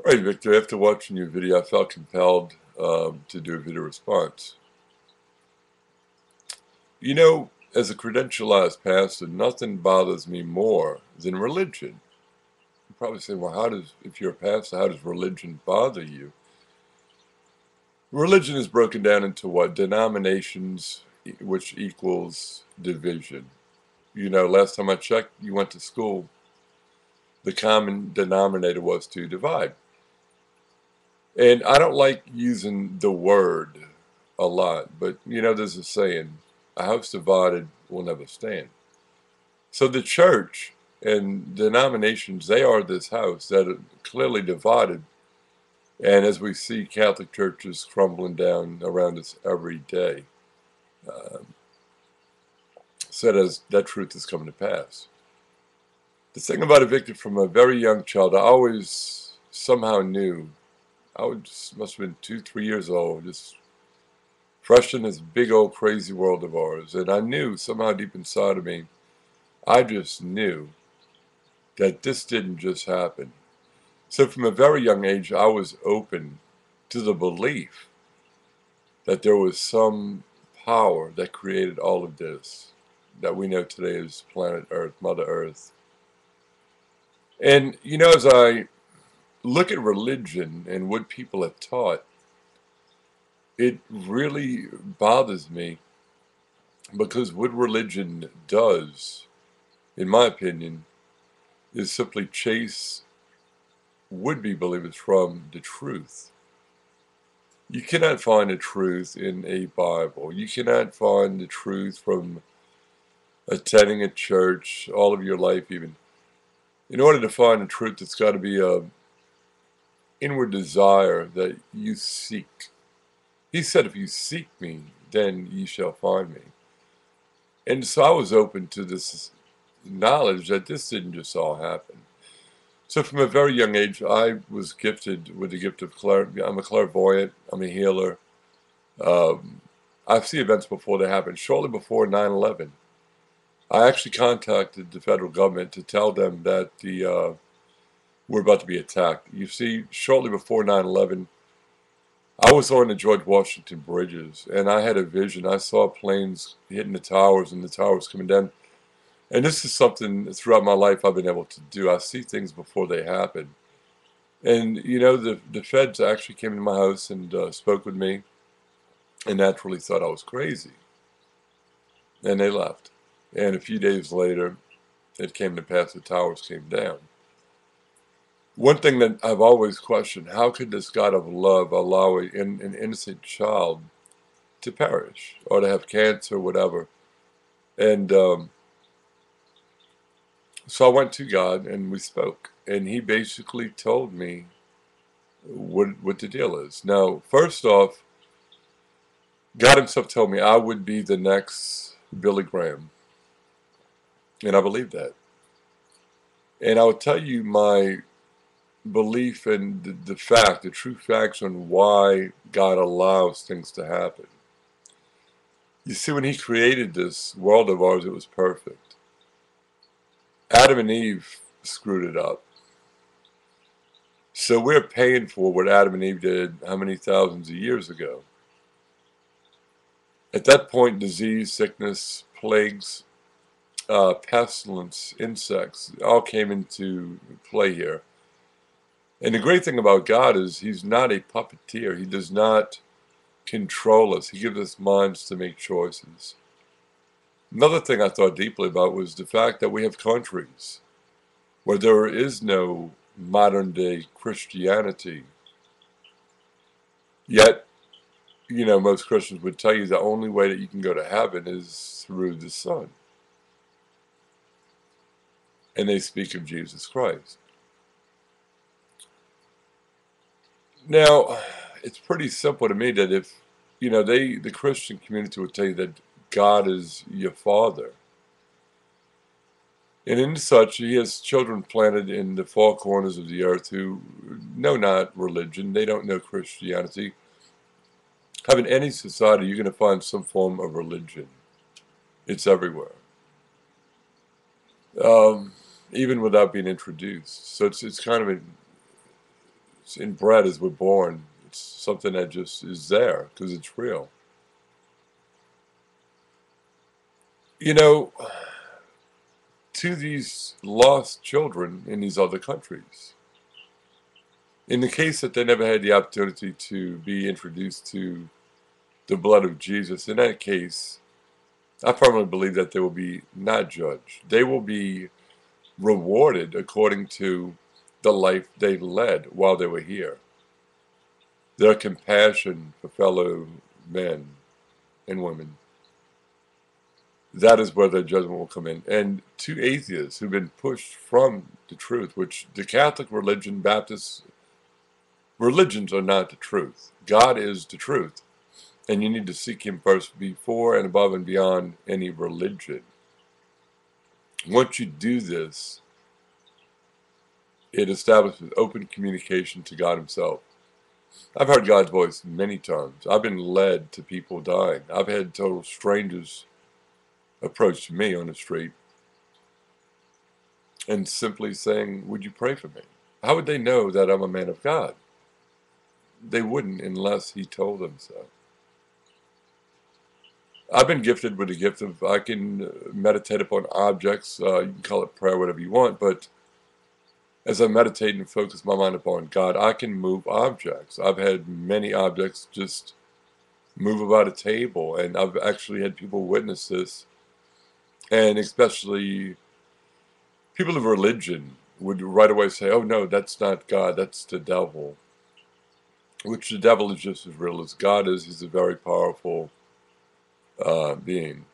All right, Victor, after watching your video, I felt compelled to do a video response. You know, as a credentialized pastor, nothing bothers me more than religion. You probably say, well, if you're a pastor, how does religion bother you? Religion is broken down into what? Denominations, which equals division. You know, last time I checked, you went to school, the common denominator was to divide. And I don't like using the word a lot, but you know, there's a saying, a house divided will never stand. So the church and denominations, they are this house that are clearly divided. And as we see Catholic churches crumbling down around us every day, uh, said as that truth is coming to pass. The thing about it, Victor, from a very young child, I always somehow knew. Must have been 2, 3 years old, just fresh in this big old crazy world of ours. And I knew somehow deep inside of me, I just knew that this didn't just happen. So from a very young age, I was open to the belief that there was some power that created all of this that we know today as planet Earth, Mother Earth. And, you know, as I look at religion and what people have taught, it really bothers me because what religion does, in my opinion, is simply chase would-be believers from the truth. You cannot find the truth in a Bible. You cannot find the truth from attending a church all of your life even. In order to find the truth, it's got to be a inward desire that you seek. He said, if you seek me, then ye shall find me. And so I was open to this knowledge that this didn't just all happen. So from a very young age, I was gifted with the gift of I'm a clairvoyant, I'm a healer. Um, I see events before they happen. Shortly before 9/11, I actually contacted the federal government to tell them that we're about to be attacked. You see, shortly before 9/11, I was on the George Washington bridges, and I had a vision. I saw planes hitting the towers and the towers coming down. And this is something throughout my life I've been able to do. I see things before they happen. And, you know, the feds actually came to my house and spoke with me and naturally thought I was crazy. And they left. And a few days later, it came to pass the towers came down. One thing that I've always questioned, how could this God of love allow an innocent child to perish or to have cancer or whatever? And so I went to God and we spoke. And he basically told me what the deal is. Now, first off, God himself told me I would be the next Billy Graham. And I believe that. And I'll tell you my belief in the true facts on why God allows things to happen. You see, when he created this world of ours, it was perfect. Adam and Eve screwed it up. So we're paying for what Adam and Eve did how many thousands of years ago. At that point, disease, sickness, plagues, pestilence, insects, all came into play here. And the great thing about God is he's not a puppeteer. He does not control us. He gives us minds to make choices. Another thing I thought deeply about was the fact that we have countries where there is no modern day Christianity. Yet, you know, most Christians would tell you the only way that you can go to heaven is through the Son. And they speak of Jesus Christ. Now, it's pretty simple to me that if, you know, the Christian community would tell you that God is your father. And in such, he has children planted in the four corners of the earth who know not religion, they don't know Christianity. In any society, you're going to find some form of religion. It's everywhere, um, even without being introduced. So it's kind of It's inbred as we're born. It's something that just is there because it's real. You know, to these lost children in these other countries, in the case that they never had the opportunity to be introduced to the blood of Jesus, in that case, I firmly believe that they will be not judged. They will be rewarded according to the life they led while they were here. Their compassion for fellow men and women, that is where their judgment will come in. And to atheists who've been pushed from the truth, which the Catholic religion, Baptist religions are not the truth. God is the truth. And you need to seek Him first before and above and beyond any religion. Once you do this, it establishes open communication to God Himself. I've heard God's voice many times. I've been led to people dying. I've had total strangers approach me on the street and simply saying, "Would you pray for me?" How would they know that I'm a man of God? They wouldn't unless He told them so. I've been gifted with the gift of I can meditate upon objects. You can call it prayer, whatever you want, but as I meditate and focus my mind upon God, I can move objects. I've had many objects just move about a table, and I've actually had people witness this, and especially people of religion would right away say, "Oh no, that's not God, that's the devil," which the devil is just as real as God is. He's a very powerful being.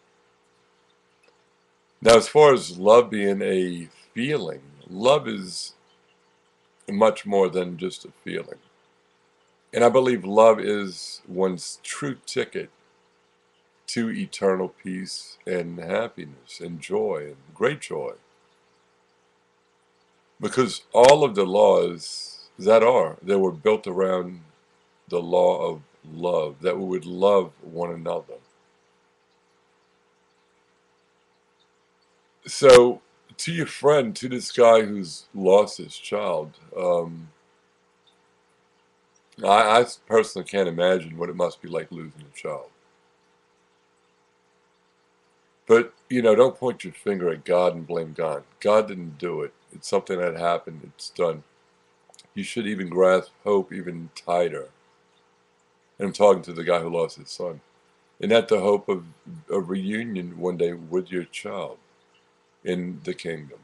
Now, as far as love being a feeling, love is much more than just a feeling. And I believe love is one's true ticket to eternal peace and happiness and joy and great joy. Because all of the laws that were built around the law of love, that we would love one another. So, to your friend, to this guy who's lost his child, I personally can't imagine what it must be like losing a child. But, don't point your finger at God and blame God. God didn't do it. It's something that happened. It's done. You should even grasp hope even tighter. And I'm talking to the guy who lost his son. And that the hope of a reunion one day with your child in the kingdom.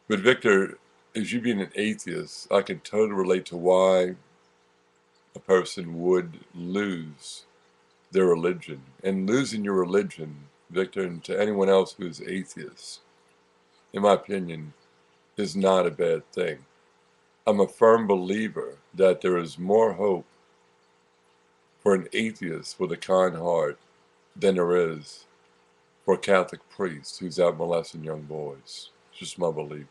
But Victor, as you being an atheist, I can totally relate to why a person would lose their religion. And losing your religion, Victor, and to anyone else who is atheist, in my opinion, is not a bad thing. I'm a firm believer that there is more hope for an atheist with a kind heart than there is for a Catholic priest who's out molesting young boys. It's just my belief.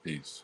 Peace.